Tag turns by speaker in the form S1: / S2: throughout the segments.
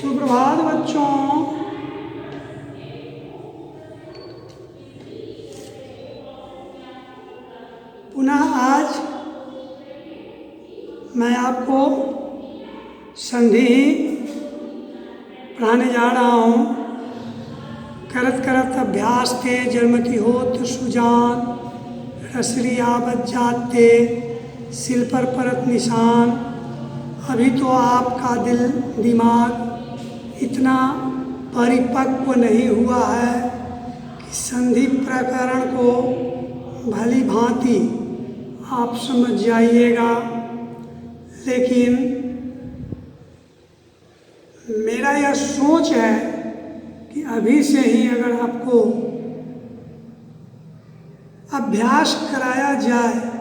S1: सुप्रभात बच्चों। पुनः आज मैं आपको संधि पढ़ाने जा रहा हूँ। करत करत अभ्यास ते जन्मति होत सुजान, रसरी आवत जाते सिल पर परत निशान। अभी तो आपका दिल दिमाग इतना परिपक्व नहीं हुआ है कि संधि प्रकरण को भली भांति आप समझ जाइएगा, लेकिन मेरा यह सोच है कि अभी से ही अगर आपको अभ्यास कराया जाए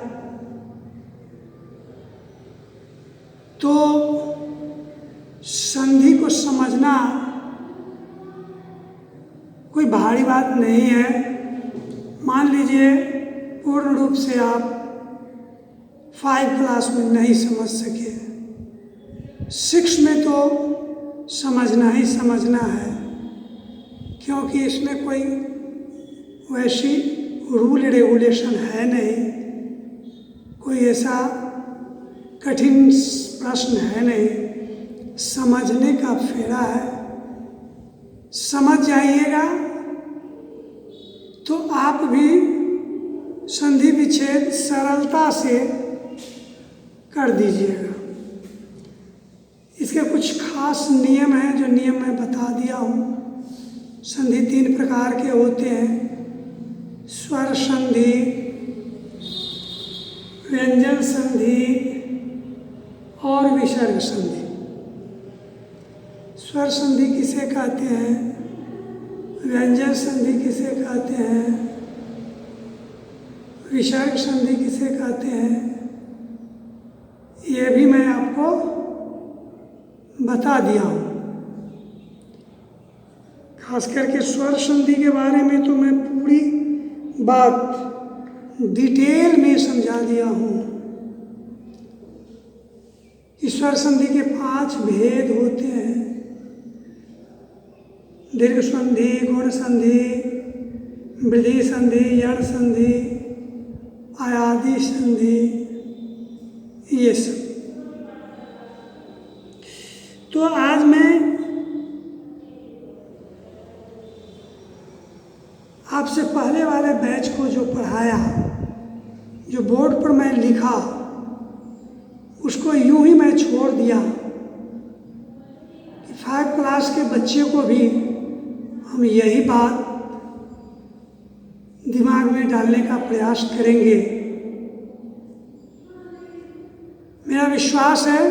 S1: तो संधि को समझना कोई भारी बात नहीं है। मान लीजिए पूर्ण रूप से आप 5 क्लास में नहीं समझ सके, 6 में तो समझना ही समझना है, क्योंकि इसमें कोई वैसी रूल रेगुलेशन है नहीं, कोई ऐसा कठिन प्रश्न है नहीं, समझने का फेरा है। समझ जाइएगा तो आप भी संधि विच्छेद सरलता से कर दीजिएगा। इसके कुछ खास नियम हैं जो नियम मैं बता दिया हूँ। संधि 3 प्रकार के होते हैं: स्वर संधि, व्यंजन संधि और विसर्ग संधि। स्वर संधि किसे कहते हैं, व्यंजन संधि किसे कहते हैं, विसर्ग संधि किसे कहते हैं, ये भी मैं आपको बता दिया हूँ। खास करके स्वर संधि के बारे में तो मैं पूरी बात डिटेल में समझा दिया हूँ। स्वर संधि के 5 भेद होते हैं: दीर्घ संधि, गुण संधि, वृद्धि संधि, यण संधि, आयादी संधि, ये सब। तो आज मैं आपसे पहले वाले बैच को जो पढ़ाया, जो बोर्ड पर मैं लिखा, उसको यूं ही मैं छोड़ दिया कि 5 क्लास के बच्चे को भी हम यही बात दिमाग में डालने का प्रयास करेंगे। मेरा विश्वास है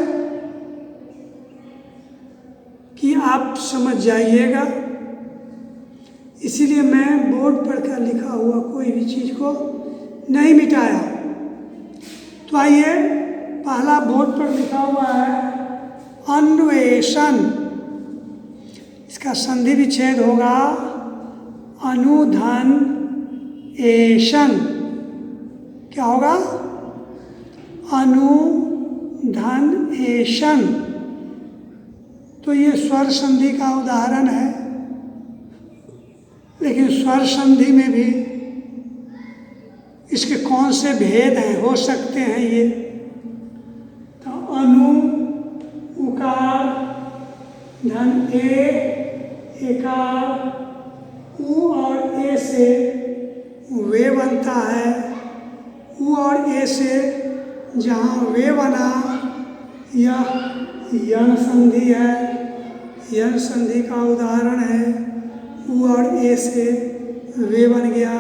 S1: कि आप समझ जाइएगा, इसीलिए मैं बोर्ड पर का लिखा हुआ कोई भी चीज़ को नहीं मिटाया। तो आइए, पहला बोर्ड पर लिखा हुआ है अन्वेषण। इसका संधि विच्छेद होगा अनुधन एषण। क्या होगा? अनुधन एषण। तो ये स्वर संधि का उदाहरण है, लेकिन स्वर संधि में भी इसके कौन से भेद हैं, हो सकते हैं ये। तो अनु, उकार, धन ए, एकार, उ और ए से वे बनता है। उ और ए से जहाँ वे बना, यह यण संधि है। यण संधि का उदाहरण है, उ और ए से वे बन गया।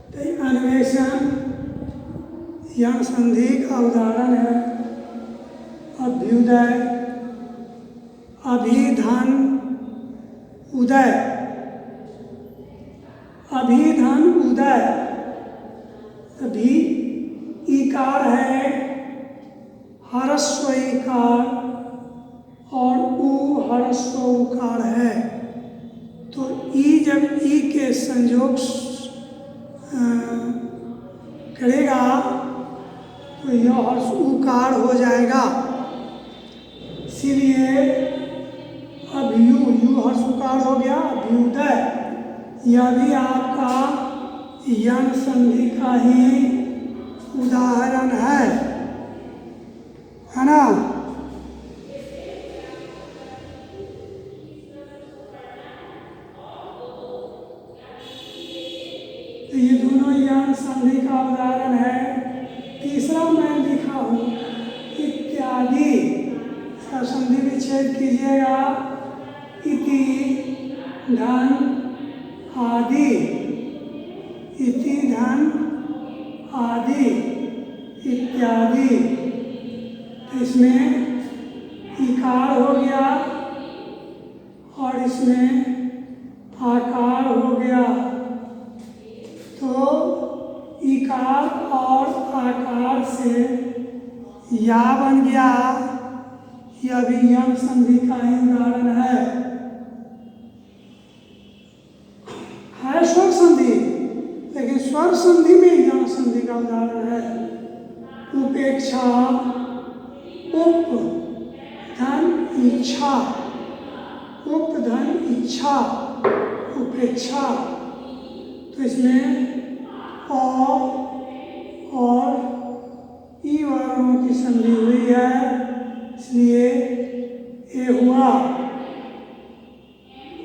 S1: तो अन्वेषण यण संधि का उदाहरण है। अभ्युदय, अभिधन, उदय, अभिधन उदय। अभी ईकार है, ह्रस्व ईकार, और उ ह्रस्व उकार है। तो ई जब ई के संयोग करेगा तो यह उकार हो जाएगा। इसीलिए अभ्यू, यू हर्षुकार हो गया, अभ्युदय। यह भी आपका यन संधि का ही उदाहरण है ना। तो ये दोनों यन संधि का उदाहरण है। तीसरा मैं लिखा हूं इत्यादि, इसका संधि विच्छेद कीजिएगा। इति धन आदि, इति धन आदि इत्यादि। तो इसमें इकार हो गया और इसमें आकार हो गया। तो इकार और आकार से या बन गया। यह भी यम संधि का ही उदाहरण है स्वर संधि, लेकिन स्वर संधि में यम संधि का उदाहरण है। उपेक्षा, उप धन इच्छा, उप धन इच्छा, उपेक्षा। तो इसमें अ और ई वर्णों की संधि हुई है, इसलिए ए हुआ।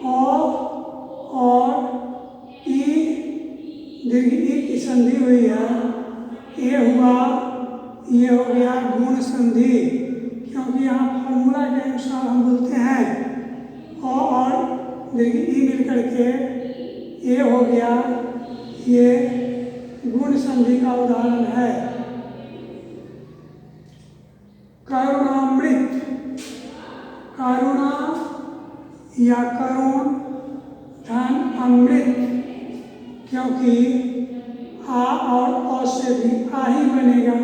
S1: और ई दीर्घ ई की संधि हुई है, ए हुआ। ये हो गया गुण संधि, क्योंकि यहाँ फॉर्मूला के अनुसार हम बोलते हैं और दीर्घ ई मिलकर के ए हो गया। ये गुण संधि का उदाहरण है। करुणामृत, करुणा या करुण धन अमृत, क्योंकि आ और अ से भी आ ही बनेगा,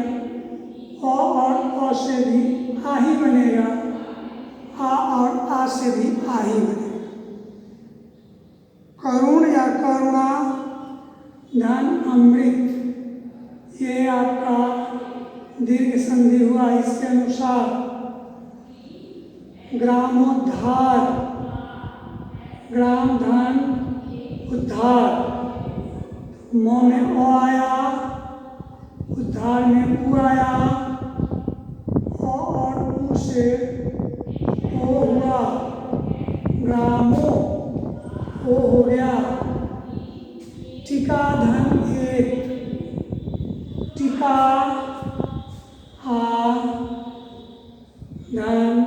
S1: अ और अ से भी आ ही बनेगा, आ और आ से भी आ ही बनेगा। करुण या करुणा धन अमृत, ये आपका दीर्घ संधि हुआ। इसके अनुसार ग्रामोद्धार, ग्राम धन उद्धार, मो में ओ आया, उद्धार में उ आया, ओ और उ से ओ हुआ, ग्रामो ओ हो गया। टीका धन एक, टीका आ धन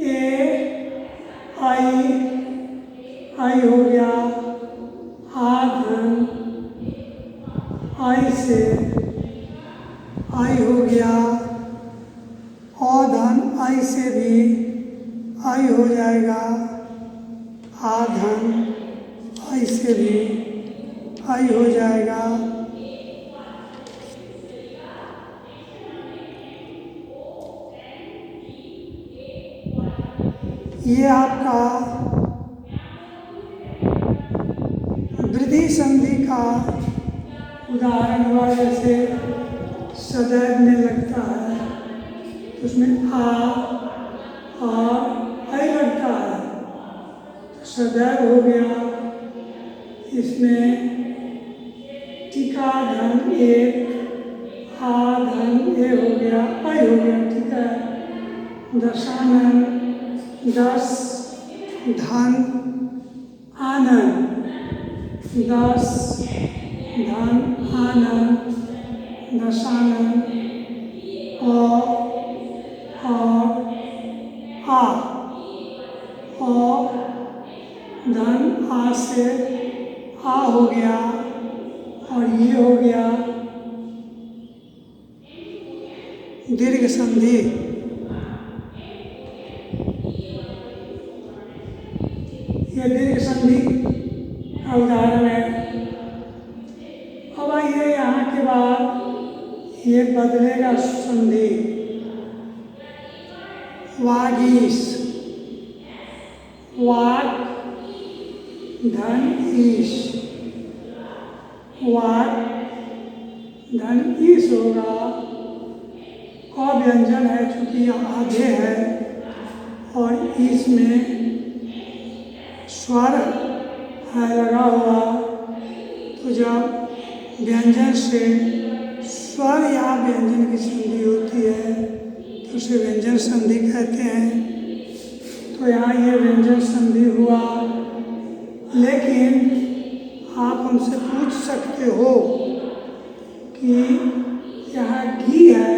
S1: ए आई हो गया। आ धन आई से आई हो गया। अ धन आई से भी आई हो जाएगा। आ धन आई से भी आई हो जाएगा। ये आपका वृद्धि संधि का उदाहरण हुआ। जैसे सदैव में लगता है तो उसमें आ और आई लगता है, सदैव हो गया। इसमें टीका धन एक, आ धन ए हो गया, आई हो गया। ठीक है। दशानन, दस धन आनंद, दस धन आनंद, दशानन। और धन आ से आ हो गया और ये हो गया दीर्घ संधि। ये दीर्घ संधि का उदाहरण है। अब आइए यहाँ के बाद ये बदलेगा संधि। वागीश, वाक धन ईश, वाक धन ईश होगा अव्यंजन है, चूँकि यह आधे है और इसमें स्वर है लगा हुआ, तो जब व्यंजन से स्वर या व्यंजन की संधि होती है तो उसे व्यंजन संधि कहते हैं। तो यहाँ ये व्यंजन संधि हुआ। लेकिन आप हमसे पूछ सकते हो कि यहाँ गी है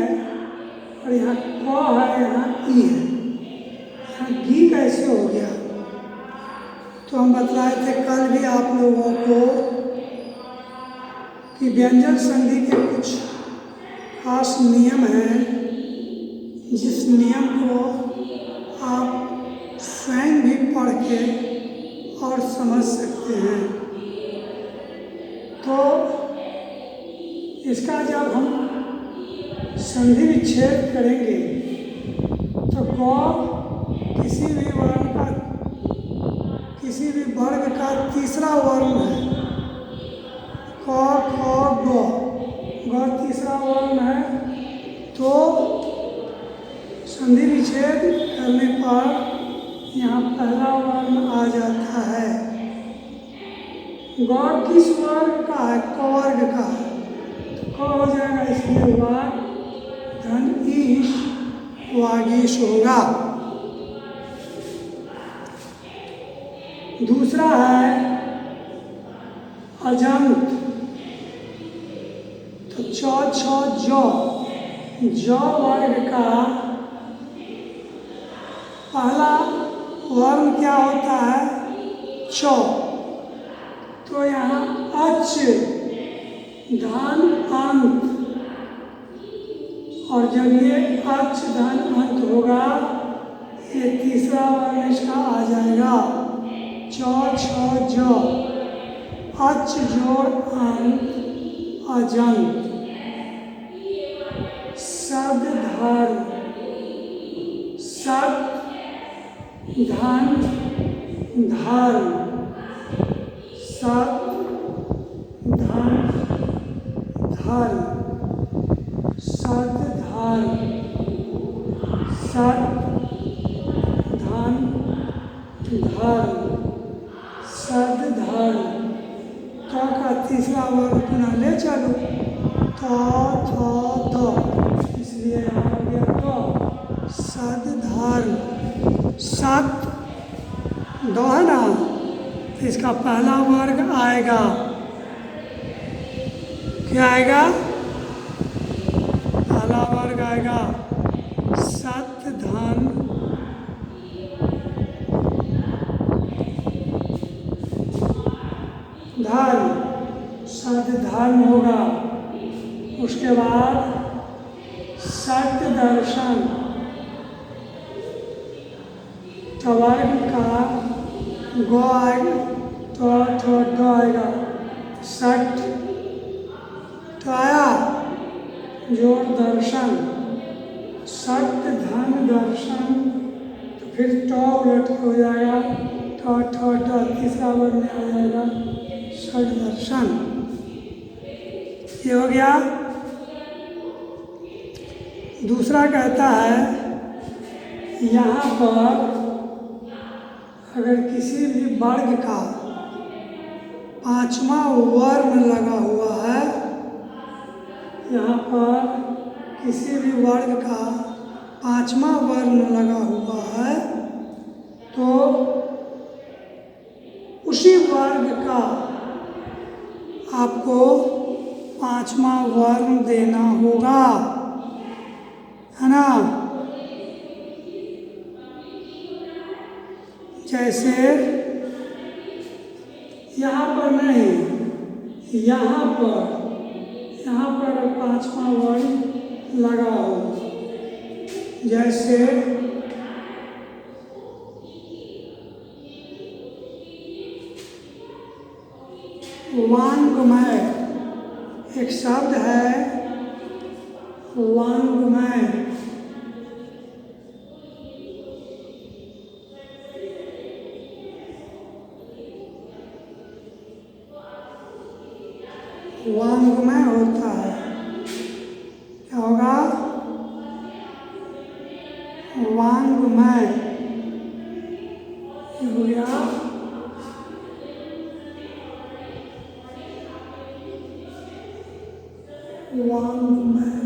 S1: और यहाँ क है, यहाँ ई है, यहाँ गी कैसे हो गया? तो हम बतलाए थे कल भी आप लोगों को कि व्यंजन संधि के कुछ खास नियम हैं, जिस नियम को आप स्वयं भी पढ़ के और समझ सकते हैं। तो इसका जब हम संधि विच्छेद करेंगे तो ग किसी भी वर्ग का तीसरा वर्ण है। क ख ग तीसरा वर्ण है, तो संधि विच्छेद करने पर यहाँ पहला वर्ण आ जाता है। ग किस वर्ग का है? क वर्ग का है, क हो जाएगा, इसलिए वाग धन ईश वागीश होगा। दूसरा है अजंत, तो च छ ज वर्ग का पहला वर्ण क्या होता है? च। तो यहाँ अच धन अंत, और जब ये अच धन अंत होगा, ये तीसरा वर्ण इसका आ जाएगा च छ ज, अच जोड़ अंत अजंत। सद धर्म, सद धन धर्म, सद धन धर्म, सद धर्म, सद धन धर्म, सद धर्म। क का तीसरा वर्ण पुनः ले चलो, थ थ द, इसलिए यहाँ हो गया क। सद धर्म, सत द है ना, तो इसका पहला वर्ग आएगा, क्या आएगा? पहला वर्ग आएगा सत धन धर्म, सद धर्म होगा। उसके बाद सत्य दर्शन, वर्ग का ग आएगा, तो ड आएगा, सट तो आया, जोड़ दर्शन, सत्य धन दर्शन, तो फिर ट उलट हो जाएगा, ठ ड, तीसरा वर्ण में आ जाएगा सट दर्शन। ये हो गया। दूसरा कहता है यहाँ पर अगर किसी भी वर्ग का पांचवा वर्ण लगा हुआ है, यहाँ पर किसी भी वर्ग का पांचवा वर्ण लगा हुआ है, तो उसी वर्ग का आपको पांचवा वर्ण देना होगा, है ना। जैसे यहाँ पर नहीं, यहाँ पर पांचवा वर्ण लगा हो, जैसे वांग्मय, एक शब्द है वांग्मय, वांग्मय होता है, क्या होगा? वांग्मय, ये हो गया वांग्मय।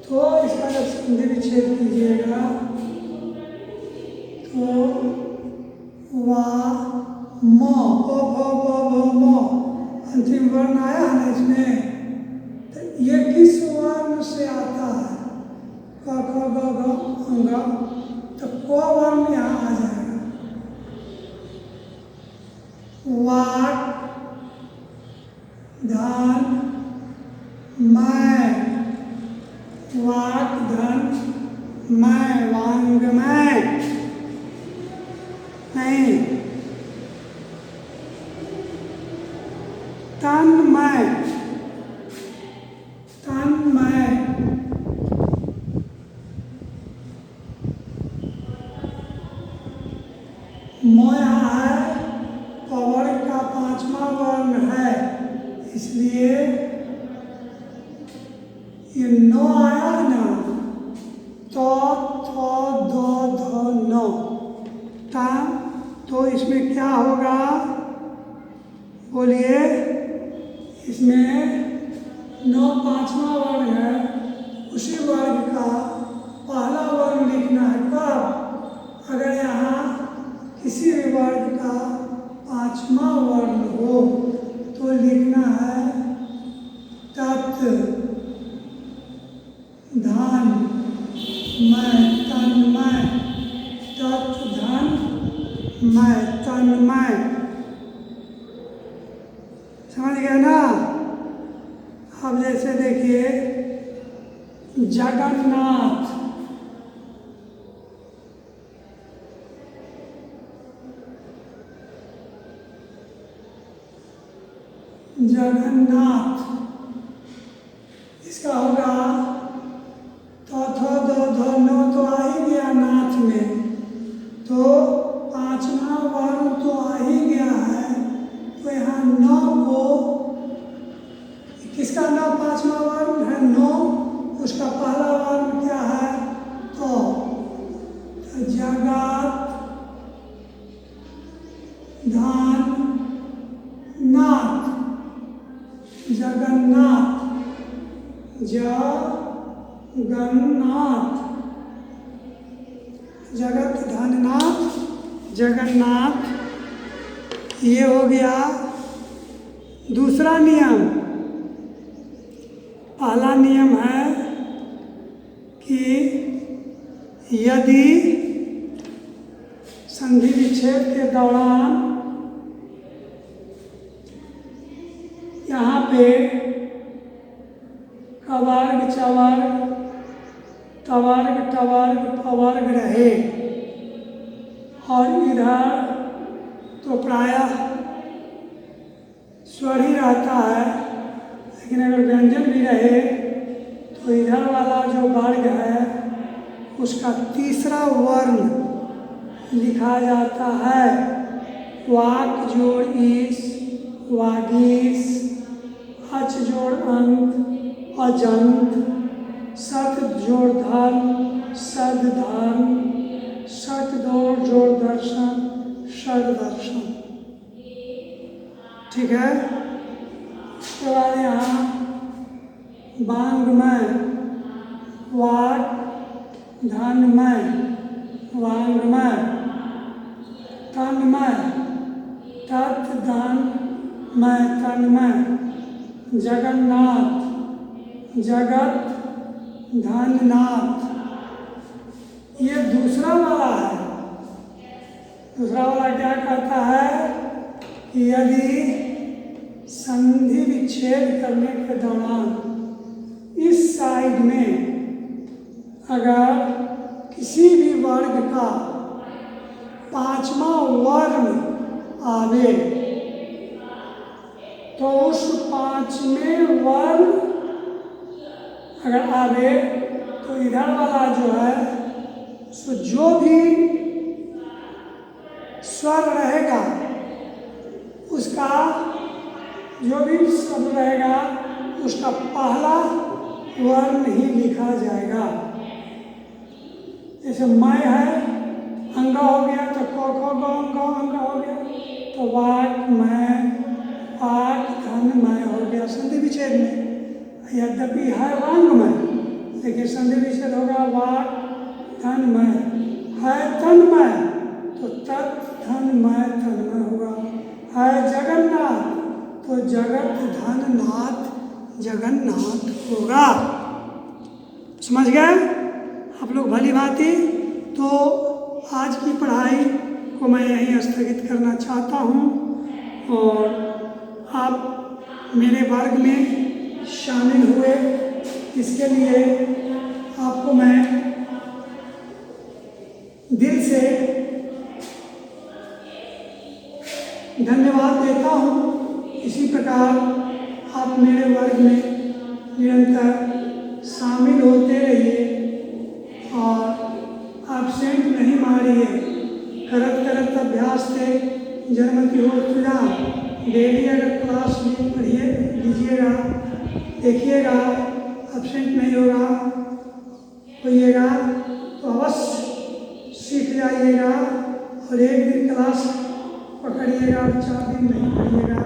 S1: तो इसका जब संधि विच्छेद कीजिएगा तो वा म प भ ब भ म अंतिम वर्ण आया है ना इसमें, तो ये किस वर्ण से आता है? क ख ग घ अंग, तो क वर्ण यहाँ आ जाएगा। वाक धन मैं, वाक धन मैं, वांग्मय नहीं, तन्मय, तन्मय, म यहाँ है, पवर्ग का 5वां वर्ण है, इसलिए ये नो आया ना, तो ध ध न, ता, तो इसमें क्या होगा बोलिए? इसमें 9 5वां वर्ण है, उसी वर्ग का पहला वर्ण लिखना है। कब? अगर यहाँ किसी भी वर्ग का 5वां वर्ण हो तो लिखना है तत् धन मैं, तन्मय, तत् धन मैं, तन्मय। समझ गए ना? अब जैसे देखिए जगन्नाथ, जगन्नाथ, इसका होगा तो थ द ध न, तो आ ही गया नाथ में, तो 5वां वर्ण तो आ ही गया है, तो यहाँ 9 को, किसका 9 5वां वर्ण है 9, उसका पहला वर्ण क्या है? तो जगत धन नाथ, जगन्नाथ, जगन्नाथ, जगत धननाथ, जगन्नाथ। ये हो गया दूसरा नियम। पहला नियम है कि यदि संधि विच्छेद के दौरान यहाँ पे कवर्ग चवर्ग तवर्ग टवर्ग पवर्ग रहे और इधर तो प्रायः स्वर ही रहता है, लेकिन अगर व्यंजन भी रहे तो इधर वाला जो वर्ग है उसका तीसरा वर्ण लिखा जाता है। वाक जोड़ ईस, वागीस, अच जोड़ अंत, अजंत, सत जोड़ धर्म, सद धर्म, सट जोड़ दर्शन, षड दर्शन। ठीक है? उसके बाद यहाँ वांग्मय, वाक धनमय, वांग्मय, तन्मय, तत् धनमय, तन्मय, जगन्नाथ, जगत धननाथ। ये दूसरा वाला है। दूसरा वाला क्या कहता है कि यदि संधि विच्छेद करने के दौरान इस साइड में अगर किसी भी वर्ग का 5वां वर्ण आवे तो उस 5वें वर्ण अगर आवे तो इधर वाला जो है सो जो भी स्वर रहेगा उसका जो भी शब्द रहेगा उसका पहला वर्ण ही लिखा जाएगा। जैसे मैं है अंग हो गया तो क ख ग अंग हो गया, तो वाक मैं वाक धन मैं हो गया संधि विच्छेद में। यद्यपि है वांग में, लेकिन संधि विच्छेद होगा वाक धन मैं। है तन मैं तो तत् धन मैं तन में होगा। है जगन्नाथ तो जगत धन नाथ जगन्नाथ होगा। समझ गए आप लोग भली भांति। तो आज की पढ़ाई को मैं यहीं स्थगित करना चाहता हूँ और आप मेरे वर्ग में शामिल हुए इसके लिए आपको मैं दिल से धन्यवाद देता हूँ। इसी प्रकार आप मेरे वर्ग में निरंतर शामिल होते रहिए और एब्सेंट नहीं मारिए। करत करत अभ्यास से जन्मति हो तुझा। डेली अगर क्लास भी पढ़िए लीजिएगा, देखिएगा, एब्सेंट नहीं होगा होइएगा तो अवश्य सीख जाइएगा। और एक दिन क्लास पकड़िएगा और 4 दिन नहीं पढ़िएगा